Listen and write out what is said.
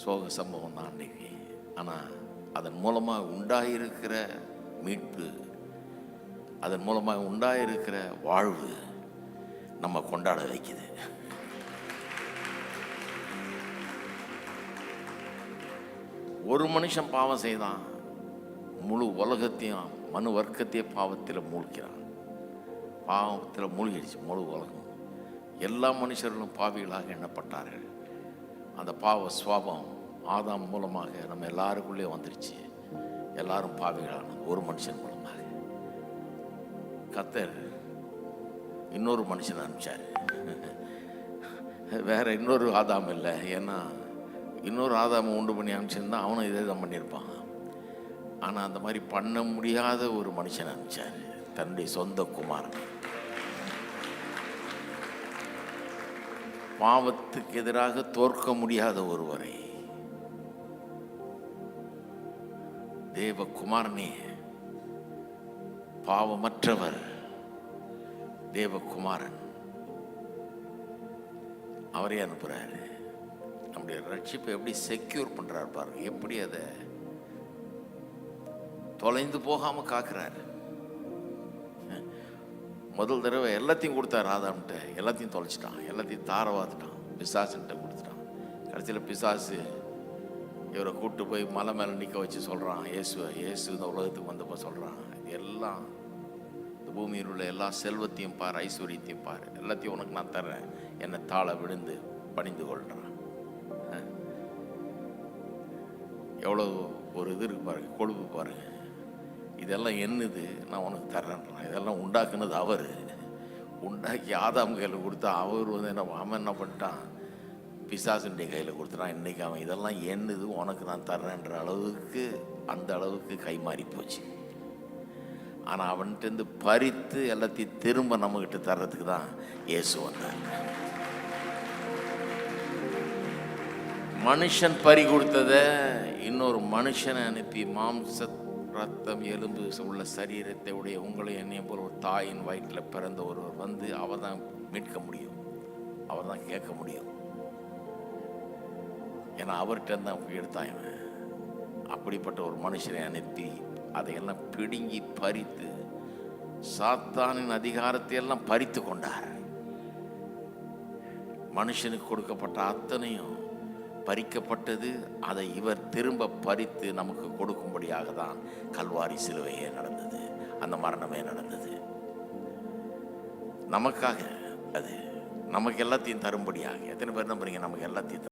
சோக சம்பவம் தான் அன்றைக்கி. ஆனால் அதன் மூலமாக உண்டாயிருக்கிற மீட்பு, அதன் மூலமாக உண்டாயிருக்கிற வாழ்வு நம்ம கொண்டாட வைக்குது. ஒரு மனுஷன் பாவம் செய்தான், முழு உலகத்தையும் மனு வர்க்கத்தையே பாவத்தில் மூழ்கிறான். பாவத்தில் மூழ்கிடுச்சு முழு உலகம். எல்லா மனுஷர்களும் பாவிகளாக எண்ணப்பட்டார்கள். அந்த பாவ சுவாபம் ஆதாம் மூலமாக நம்ம எல்லாருக்குள்ளே வந்துருச்சு. எல்லாரும் பாவிகளான ஒரு மனுஷன் மூலமாக கர்த்தர் இன்னொரு மனுஷன் அனுப்பிச்சார். வேற இன்னொரு ஆதாம் இல்லை. ஏன்னா இன்னொரு ஆதாமை உண்டு பண்ணி அனுப்பிச்சிருந்தா அவனும் இதே தான் பண்ணியிருப்பான். ஆனால் அந்த மாதிரி பண்ண முடியாத ஒரு மனுஷன் அனுப்பிச்சார், தன்னுடைய சொந்த குமாரன். பாவத்துக்கு எதிராக தோற்க முடியாத ஒருவரை, தேவகுமாரனே, பாவமற்றவர் தேவகுமாரன், அவரே அனுப்புறாரு. நம்முடைய ரட்சிப்பை எப்படி செக்யூர் பண்றாரு பாருங்க, எப்படி அதை தொலைந்து போகாம காக்குறாரு. முதல் தடவை எல்லாத்தையும் கொடுத்தாரு ஆதாம்கிட்ட, எல்லாத்தையும் தொலைச்சிட்டான், எல்லாத்தையும் தாரவாத்துட்டான், பிசாசுன்ட்ட கொடுத்துட்டான். கடைசியில் பிசாசு இவரை கூப்பிட்டு போய் மலை மேலே நிற்க வச்சு சொல்கிறான், இயேசு இந்த உலகத்துக்கு வந்தப்போ சொல்கிறான், எல்லாம் இந்த பூமியில் உள்ள எல்லா செல்வத்தையும் பார், ஐஸ்வர்யத்தையும் பார், எல்லாத்தையும் உனக்கு நான் தர்றேன், என்னை தாழ விழுந்து பணிந்து கொள்கிறான். எவ்வளோ ஒரு இது இருக்கு பாருங்க, கொழுப்பு பாருங்க. இதெல்லாம் என்னது, நான் உனக்கு தர்றேன்றான். இதெல்லாம் உண்டாக்குனது அவர். உண்டாக்கி ஆதாம் கையில் கொடுத்தா அவர் அவன் என்ன பண்ணிட்டான், பிசாசுடைய கையில் கொடுத்துட்டான். இன்றைக்கி அவன் இதெல்லாம் என்னது உனக்கு நான் தர்றேன்ற அளவுக்கு, அந்த அளவுக்கு கை மாறி போச்சு. ஆனால் அவன்கிட்டருந்து பறித்து எல்லாத்தையும் திரும்ப நம்மகிட்ட தர்றதுக்கு தான் இயேசு வந்தார். மனுஷன் பறி கொடுத்ததை இன்னொரு மனுஷனை அனுப்பி, மாம்ச ரத்தம் எலும்பு உள்ள சரீரத்தை உடைய உங்களை என்னையும் போல் ஒரு தாயின் வயிற்றில் பிறந்த ஒருவர் வந்து அவர் தான் மீட்க முடியும், அவர் தான் கேட்க முடியும். ஏன்னா அவர்கிட்ட தான் எடுத்தான் இவன். அப்படிப்பட்ட ஒரு மனுஷனை அனுப்பி அதையெல்லாம் பிடுங்கி பறித்து சாத்தானின் அதிகாரத்தை எல்லாம் பறித்து கொண்டார். மனுஷனுக்கு கொடுக்கப்பட்ட அத்தனையும் பறிக்கப்பட்டது. அதை இவர் திரும்ப பறித்து நமக்கு கொடுக்கும்படியாக தான் கல்வாரி சிலுவையே நடந்தது, அந்த மரணமே நடந்தது. நமக்காக, அது நமக்கு எல்லாத்தையும் தரும்படியாக. எத்தனை பேர் நம்புறீங்க நமக்கு எல்லாத்தையும்